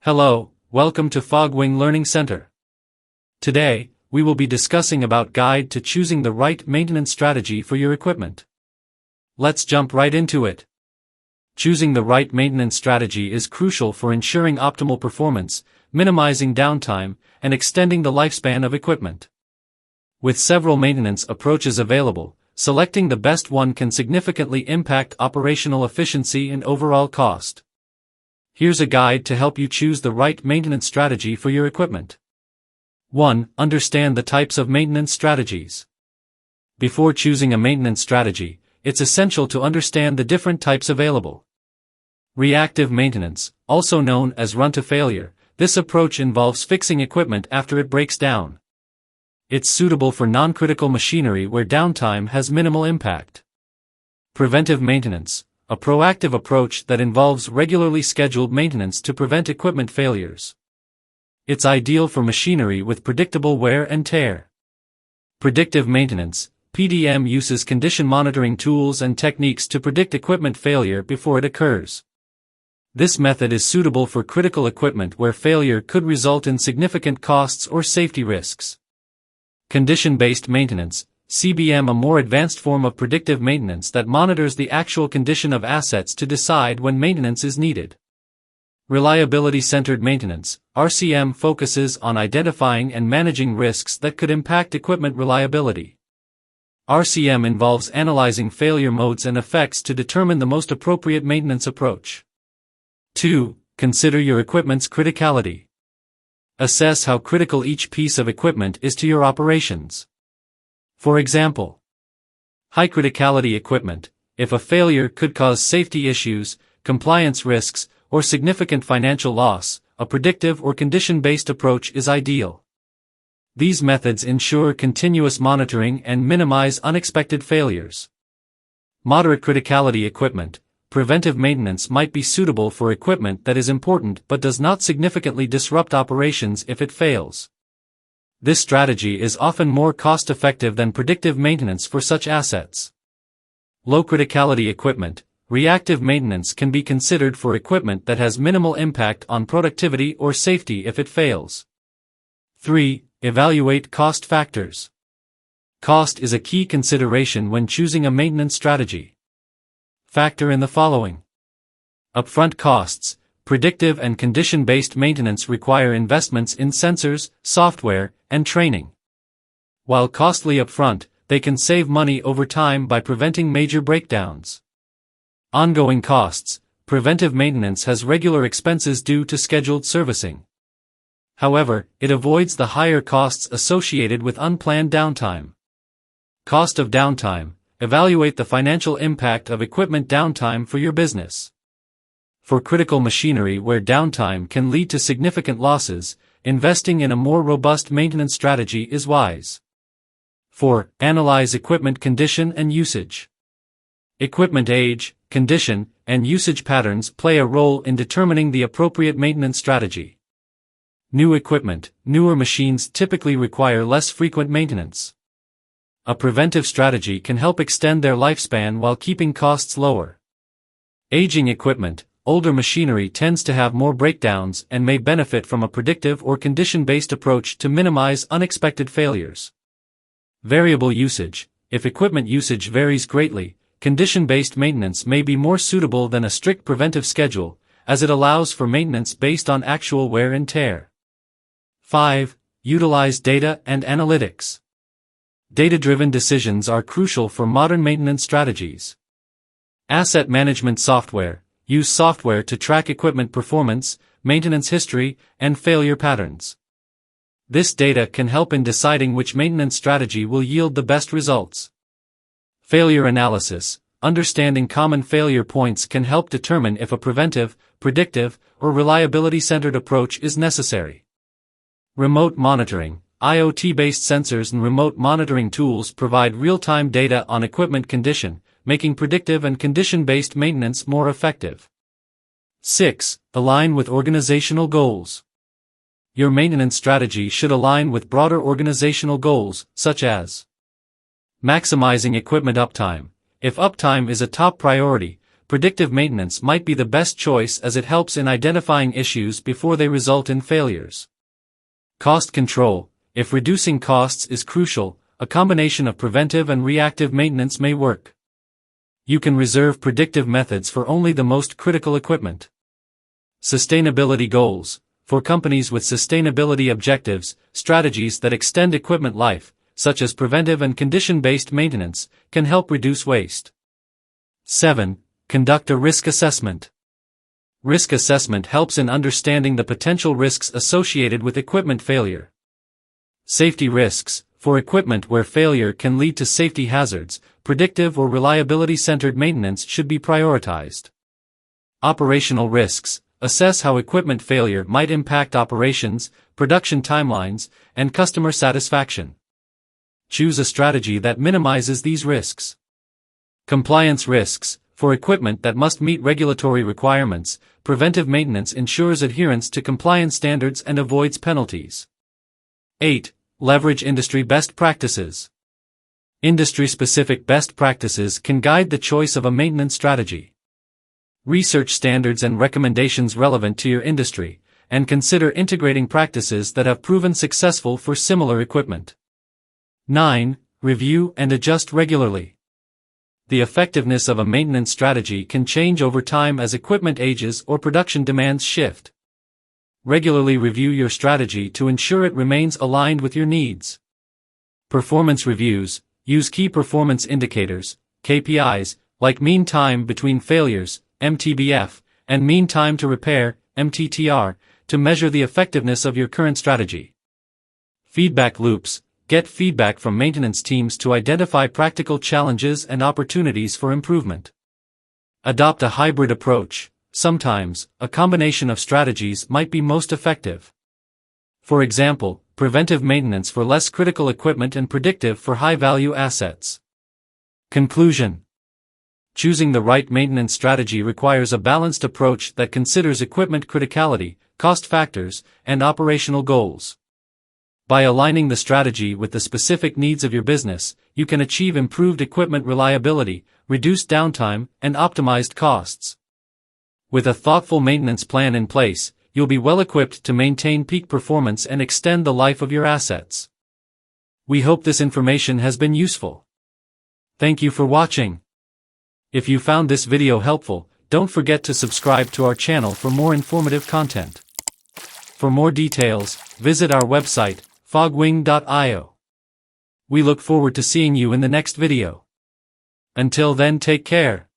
Hello, welcome to Fogwing Learning Center. Today, we will be discussing about guide to choosing the right maintenance strategy for your equipment. Let's jump right into it. Choosing the right maintenance strategy is crucial for ensuring optimal performance, minimizing downtime, and extending the lifespan of equipment. With several maintenance approaches available, selecting the best one can significantly impact operational efficiency and overall cost. Here's a guide to help you choose the right maintenance strategy for your equipment. 1. Understand the types of maintenance strategies. Before choosing a maintenance strategy, it's essential to understand the different types available. Reactive maintenance, also known as run-to-failure, this approach involves fixing equipment after it breaks down. It's suitable for non-critical machinery where downtime has minimal impact. Preventive maintenance, a proactive approach that involves regularly scheduled maintenance to prevent equipment failures. It's ideal for machinery with predictable wear and tear. Predictive maintenance, PDM, uses condition monitoring tools and techniques to predict equipment failure before it occurs. This method is suitable for critical equipment where failure could result in significant costs or safety risks. Condition-based maintenance, CBM, a more advanced form of predictive maintenance that monitors the actual condition of assets to decide when maintenance is needed. Reliability-centered maintenance, RCM, focuses on identifying and managing risks that could impact equipment reliability. RCM involves analyzing failure modes and effects to determine the most appropriate maintenance approach. 2. Consider your equipment's criticality. Assess how critical each piece of equipment is to your operations. For example, high criticality equipment, if a failure could cause safety issues, compliance risks, or significant financial loss, a predictive or condition-based approach is ideal. These methods ensure continuous monitoring and minimize unexpected failures. Moderate criticality equipment, preventive maintenance might be suitable for equipment that is important but does not significantly disrupt operations if it fails. This strategy is often more cost-effective than predictive maintenance for such assets. Low criticality equipment, reactive maintenance can be considered for equipment that has minimal impact on productivity or safety if it fails. 3. Evaluate cost factors. Cost is a key consideration when choosing a maintenance strategy. Factor in the following. Upfront costs. Predictive and condition-based maintenance require investments in sensors, software, and training. While costly upfront, they can save money over time by preventing major breakdowns. Ongoing costs. Preventive maintenance has regular expenses due to scheduled servicing. However, it avoids the higher costs associated with unplanned downtime. Cost of downtime. Evaluate the financial impact of equipment downtime for your business. For critical machinery where downtime can lead to significant losses, investing in a more robust maintenance strategy is wise. 4. Analyze equipment condition and usage. Equipment age, condition, and usage patterns play a role in determining the appropriate maintenance strategy. New equipment, newer machines typically require less frequent maintenance. A preventive strategy can help extend their lifespan while keeping costs lower. Aging equipment, older machinery tends to have more breakdowns and may benefit from a predictive or condition-based approach to minimize unexpected failures. Variable usage. If equipment usage varies greatly, condition-based maintenance may be more suitable than a strict preventive schedule, as it allows for maintenance based on actual wear and tear. 5. Utilize data and analytics. Data-driven decisions are crucial for modern maintenance strategies. Asset management software. Use software to track equipment performance, maintenance history, and failure patterns. This data can help in deciding which maintenance strategy will yield the best results. Failure analysis. Understanding common failure points can help determine if a preventive, predictive, or reliability-centered approach is necessary. Remote monitoring. IoT-based sensors and remote monitoring tools provide real-time data on equipment condition, making predictive and condition-based maintenance more effective. 6. Align with organizational goals. Your maintenance strategy should align with broader organizational goals, such as maximizing equipment uptime. If uptime is a top priority, predictive maintenance might be the best choice as it helps in identifying issues before they result in failures. Cost control. If reducing costs is crucial, a combination of preventive and reactive maintenance may work. You can reserve predictive methods for only the most critical equipment. Sustainability goals. For companies with sustainability objectives, strategies that extend equipment life, such as preventive and condition-based maintenance, can help reduce waste. 7. Conduct a risk assessment. Risk assessment helps in understanding the potential risks associated with equipment failure. Safety risks. For equipment where failure can lead to safety hazards, predictive or reliability-centered maintenance should be prioritized. Operational risks. Assess how equipment failure might impact operations, production timelines, and customer satisfaction. Choose a strategy that minimizes these risks. Compliance risks. For equipment that must meet regulatory requirements, preventive maintenance ensures adherence to compliance standards and avoids penalties. 8. Leverage industry best practices. Industry-specific best practices can guide the choice of a maintenance strategy. Research standards and recommendations relevant to your industry, and consider integrating practices that have proven successful for similar equipment. 9. Review and adjust regularly. The effectiveness of a maintenance strategy can change over time as equipment ages or production demands shift. Regularly review your strategy to ensure it remains aligned with your needs. Performance reviews. Use key performance indicators, KPIs, like mean time between failures, MTBF, and mean time to repair, MTTR, to measure the effectiveness of your current strategy. Feedback loops. Get feedback from maintenance teams to identify practical challenges and opportunities for improvement. Adopt a hybrid approach. Sometimes, a combination of strategies might be most effective. For example, preventive maintenance for less critical equipment and predictive for high-value assets. Conclusion. Choosing the right maintenance strategy requires a balanced approach that considers equipment criticality, cost factors, and operational goals. By aligning the strategy with the specific needs of your business, you can achieve improved equipment reliability, reduced downtime, and optimized costs. With a thoughtful maintenance plan in place, you'll be well equipped to maintain peak performance and extend the life of your assets. We hope this information has been useful. Thank you for watching. If you found this video helpful, don't forget to subscribe to our channel for more informative content. For more details, visit our website, fogwing.io. We look forward to seeing you in the next video. Until then, take care.